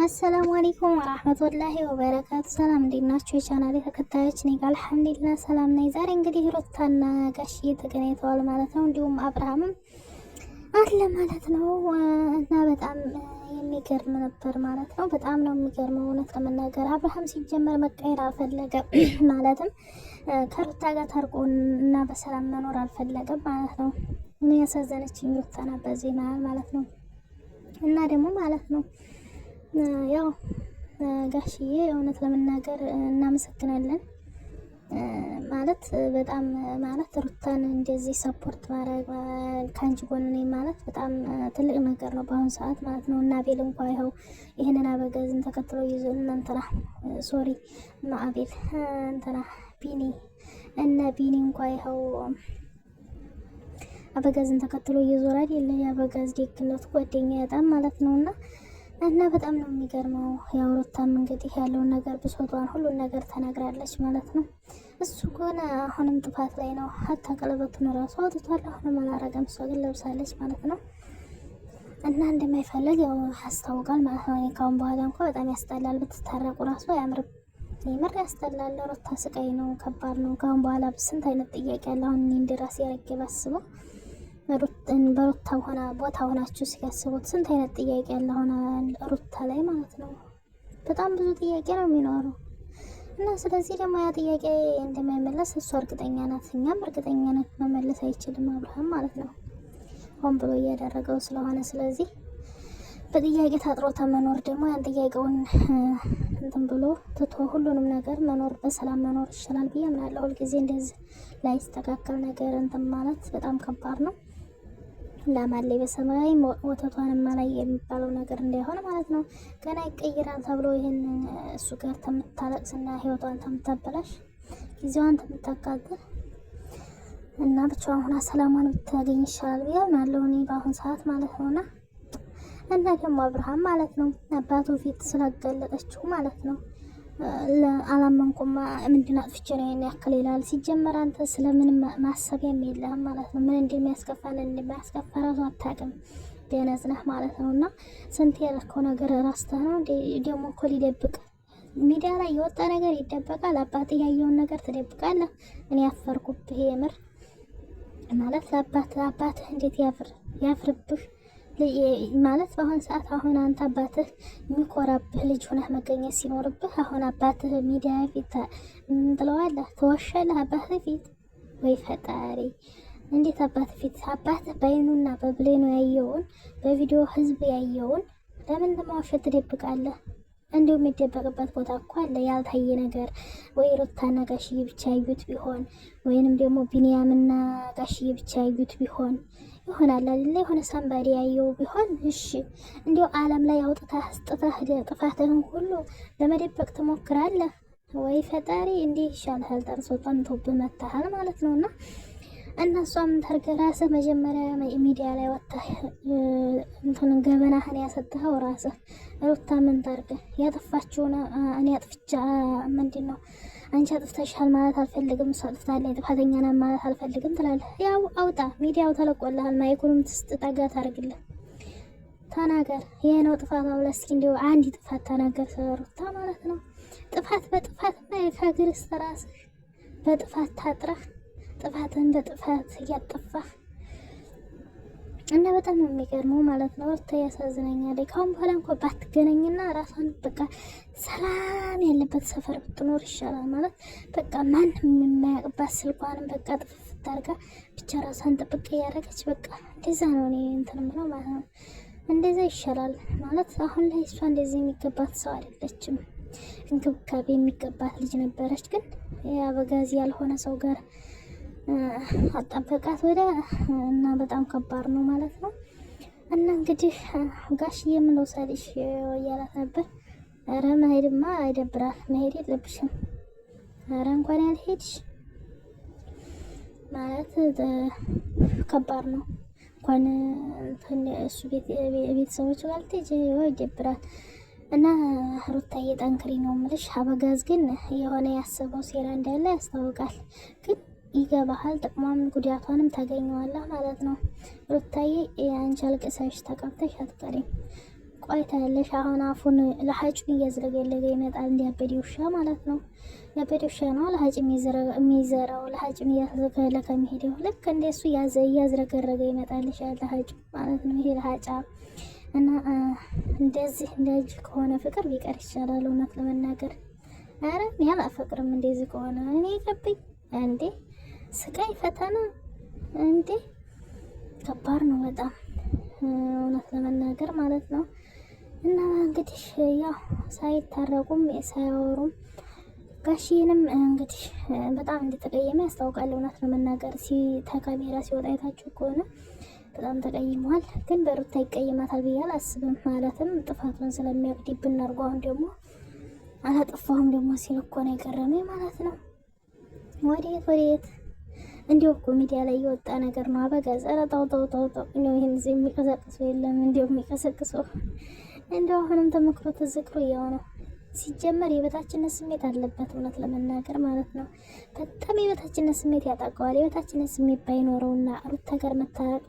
አሰላሙ አለይኩም ወራህመቱላሂ ወበረካቱ። ሰላም እንዴት ናችሁ የቻናሌ ተከታዮች? እኔ ጋር አልሐምዱሊላህ ሰላም ነኝ። ዛሬ እንግዲህ ሩታና ጋሽዬ ተገናኝተዋል ማለት ነው። እንዲሁም አብርሃምም አለ ማለት ነው እና በጣም የሚገርም ነበር ማለት ነው። በጣም ነው የሚገርመው እውነት ለመናገር አብርሃም ሲጀመር መቀየር አልፈለገም ማለትም ከሩታ ጋር ታርቆ እና በሰላም መኖር አልፈለገም ማለት ነው። እኔ ያሳዘነችኝ ሩታ ናት በዚህ መሀል ማለት ነው። እና ደግሞ ማለት ነው ያው ጋሽዬ እውነት ለመናገር እናመሰግናለን ማለት በጣም ማለት ሩታን እንደዚህ ሰፖርት ማድረግ ካንቺ ጎን ነኝ ማለት በጣም ትልቅ ነገር ነው በአሁኑ ሰዓት ማለት ነው። እና አቤል እንኳን ይኸው ይሄንን አበጋዝን ተከትሎ ይዞ እንትና ሶሪ አቤል እንትና ቢኒ እና ቢኒ እንኳን ይኸው አበጋዝን ተከትሎ እየዞረ አይደለ? የአበጋዝ ደግነቱ ጓደኛ ያጣም ማለት ነውና እና በጣም ነው የሚገርመው። ያው ሩታም እንግዲህ ያለውን ነገር ብሶቷን ሁሉን ነገር ተናግራለች ማለት ነው። እሱ ግን አሁንም ጥፋት ላይ ነው። ሀታ ቀለበቱን ራሱ አውጥቷል። አሁንም አላረገም። እሷ ግን ለብሳለች ማለት ነው። እና እንደማይፈልግ ያው ያስታውቃል ማለት ነው። ካሁን በኋላ እንኳ በጣም ያስጠላል። ብትታረቁ ራሱ አያምርም። የምር ያስጠላል። ሩታ ስቃይ ነው፣ ከባድ ነው። ካሁን በኋላ ስንት አይነት ጥያቄ ያለ አሁን እኔ እንደራሴ ያረገ ባስበው በሩታ ሆና ቦታ ሆናችሁ ሲያስቡት ስንት አይነት ጥያቄ ያለ ሆነ ሩታ ላይ ማለት ነው። በጣም ብዙ ጥያቄ ነው የሚኖረው እና ስለዚህ ደግሞ ያ ጥያቄ እንደማይመለስ እሷ እርግጠኛ ናት። እኛም እርግጠኛ ናት መመለስ አይችልም አብርሃም ማለት ነው። ሆን ብሎ እያደረገው ስለሆነ ስለዚህ በጥያቄ ታጥሮ ተመኖር ደግሞ ያን ጥያቄውን እንትን ብሎ ትቶ ሁሉንም ነገር መኖር በሰላም መኖር ይችላል ብዬ አምናለሁ። ሁልጊዜ እንደዚህ ላይስተካከል ነገር እንትን ማለት በጣም ከባድ ነው። ላማለይ በሰማይ ወተቷን ማላይ የሚባለው ነገር እንዳይሆን ማለት ነው። ገና ይቀይራል ተብሎ ይሄን እሱ ጋር ተምታለቅስና ህይወቷን ተምታበላሽ ጊዜዋን ተምታቃጥል እና ብቻዋን ሆና ሰላሟን ብታገኝ ይሻላል ብዬ አምናለሁ እኔ በአሁን ሰዓት ማለት ነውና እና ደግሞ አብርሃም ማለት ነው አባቱ ፊት ስላጋለጠችው ማለት ነው አላመንኩም ምንድን አጥፍቼ ነው ያክል ይላል። ሲጀመር አንተ ስለምንም ማሰቢያም የለህም ማለት ነው። ምን እንደሚያስከፋን እንደማያስከፋ ራሱ አታውቅም። ደነዝ ነህ ማለት ነው። እና ስንት ያልከው ነገር ራስተህ ነው ደግሞ እኮ ሊደብቅ ሚዲያ ላይ የወጣ ነገር ይደበቃል። አባት ያየውን ነገር ትደብቃለህ። እኔ ያፈርኩብህ የምር ማለት አባትህ እንዴት ያፍርብህ ማለት በአሁን ሰዓት አሁን አንተ አባትህ የሚኮራብህ ልጅ ሆነህ መገኘት ሲኖርብህ አሁን አባትህ ሚዲያ ፊት ትለዋለህ፣ ትወሻለህ አባትህ ፊት። ወይ ፈጣሪ! እንዴት አባትህ ፊት አባትህ በአይኑና በብሌኑ ያየውን በቪዲዮ ህዝብ ያየውን ለምን ለማዋሸት ትደብቃለህ? እንዲሁም የሚደበቅበት ቦታ እኮ አለ ያልታየ ነገር። ወይ ሩታና ጋሽዬ ብቻ ያዩት ቢሆን ወይንም ደግሞ ቢኒያምና ጋሽዬ ብቻ ያዩት ቢሆን ይሆናል አይደል? የሆነ ሳምባዲ ያየው ቢሆን እሺ። እንዲያው ዓለም ላይ አውጥተህ አስጥተህ ጥፋትህን ሁሉ ለመደበቅ ትሞክራለህ። ወይ ፈጣሪ! እንዲህ ይሻልሃል። ጠርሶቷን ቶብ መታሃል ማለት ነውና እነሷም ታርገ ራስህ መጀመሪያ ሚዲያ ላይ ወጣህ እንትን ገበናህን ያሰጥኸው ራስህ። ሩታ ምን ታርገ ያጠፋችውን እኔ አጥፍቻ ምንድነው አንቺ አጥፍተሻል ማለት አልፈልግም፣ እሷ አጥፍታለች ጥፋተኛ ናት ማለት አልፈልግም ትላለህ። ያው አውጣ፣ ሚዲያው ተለቆልሃል። ማይኩንም ትስጠጋ ታርግልህ፣ ተናገር። ይሄ ነው ጥፋት ብለህ እስኪ እንዲያው አንድ ጥፋት ተናገር ሩታ ማለት ነው። ጥፋት በጥፋት ከግርስ ራስህ በጥፋት ታጥረህ ጥፋትን በጥፋት እያጠፋህ እና በጣም ነው የሚገርመው ማለት ነው። ሩታ ያሳዝነኛል። ካሁን በኋላ እንኳን ባትገናኝና ራሷን በቃ ሰላም ያለበት ሰፈር ብትኖር ይሻላል ማለት በቃ ማንም የማያውቅባት ስልኳንም በቃ ጥፍት አድርጋ ብቻ ራሷን ጥብቅ እያደረገች በቃ እንደዛ ነው እኔ እንትን የምለው ማለት ነው። እንደዛ ይሻላል ማለት አሁን ላይ እሷ እንደዚህ የሚገባት ሰው አይደለችም። እንክብካቤ የሚገባት ልጅ ነበረች፣ ግን የአበጋዝ ያልሆነ ሰው ጋር አጣበቃት ወደ እና በጣም ከባድ ነው ማለት ነው። እና እንግዲህ ጋሽዬ ምን ወሰድሽ እያላት ነበር። ኧረ መሄድማ ይደብራል፣ መሄድ የለብሽም። ኧረ እንኳን ያልሄድሽ ማለት ከባድ ነው። እንኳን እሱ ቤተሰቦች ጋር ልትሄጂ ይደብራል። እና ሩታዬ ጠንክሪ ነው የምልሽ። አበጋዝ ግን የሆነ ያሰበው ሴራ እንዳለ ያስታውቃል። ግን ይገባሃል፣ ጥቅሟም ጉዳቷንም ታገኘዋለህ ማለት ነው። ሩታዬ አንቺ አልቅሰሽ ተቀብተሽ አትቀሪም። ቆይታ ያለሽ አሁን አፉን ለሀጩን እያዝለገለገ ይመጣል። እንዲያበደ ውሻ ማለት ነው። ያበደ ውሻ ነው ለሀጭ የሚዘራው ለሀጭም እያዝለገለገ ከሚሄደው ልክ እንደሱ እያዝረገረገ ይመጣልሻል ለሀጩ ማለት ነው። ይሄ ለሀጫ እና እንደዚህ እንደዚህ ከሆነ ፍቅር ቢቀር ይሻላል እውነት ለመናገር። አረ እኔ አላፈቅርም እንደዚህ ከሆነ እኔ ይቀብኝ እንዴ ስቃይ ፈተና እንዴ ከባድ ነው በጣም እውነት ለመናገር ማለት ነው። እና እንግዲህ ያው ሳይታረቁም ሳያወሩም ጋሽዬንም እንግዲህ በጣም እንደተቀየመ ያስታውቃል። እውነት ለመናገር ተካሜራ ሲወጣ አይታችሁ ከሆነ በጣም ተቀይሟል። ግን በሩታ ይቀይማታል ብዬ አላስብም። ማለትም ጥፋቱን ስለሚያቅድብን አድርጎ አሁን ደግሞ አላጠፋሁም ደግሞ ሲል እኮ ነው የገረመኝ ማለት ነው። ወዴት እንዲሁ እኮ ሚዲያ ላይ የወጣ ነገር ነው። አበጋዝ ኧረ ተው ነው ይህን የሚቀሰቅሰው የለም እንዲሁ የሚቀሰቅሰው እንዲሁ አሁንም ተመክሮ ተዘክሮ እያው ነው። ሲጀመር የበታችነት ስሜት አለበት እውነት ለመናገር ማለት ነው። በጣም የበታችነት ስሜት ያጠቃዋል። የበታችነት ስሜት ባይኖረውና ሩታ ጋር መታረቅ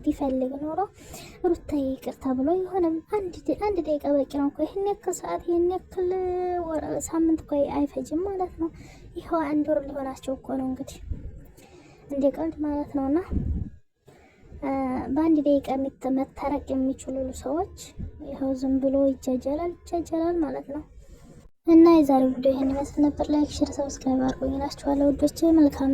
ቢፈልግ ኖሮ ሩታ ይቅርታ ብሎ ይሆንም አንድ ደቂቃ በቂ ነው እኮ። ይህን ያክል ሰዓት ይህን ያክል ሳምንት እኮ አይፈጅም ማለት ነው። ይኸው 1 ወር ሊሆናቸው እኮ ነው እንግዲህ እንደ ቀልድ ማለት ነውና በአንድ ደቂቃ መታረቅ የሚችሉ ሰዎች ይኸው ዝም ብሎ ይጃጃላል ማለት ነው። እና የዛሬው ቪዲዮ ይሄን ይመስል ነበር። ላይክ፣ ሼር፣ ሰብስክራይብ አድርጉኝ እላችኋለሁ ውዶቼ። መልካም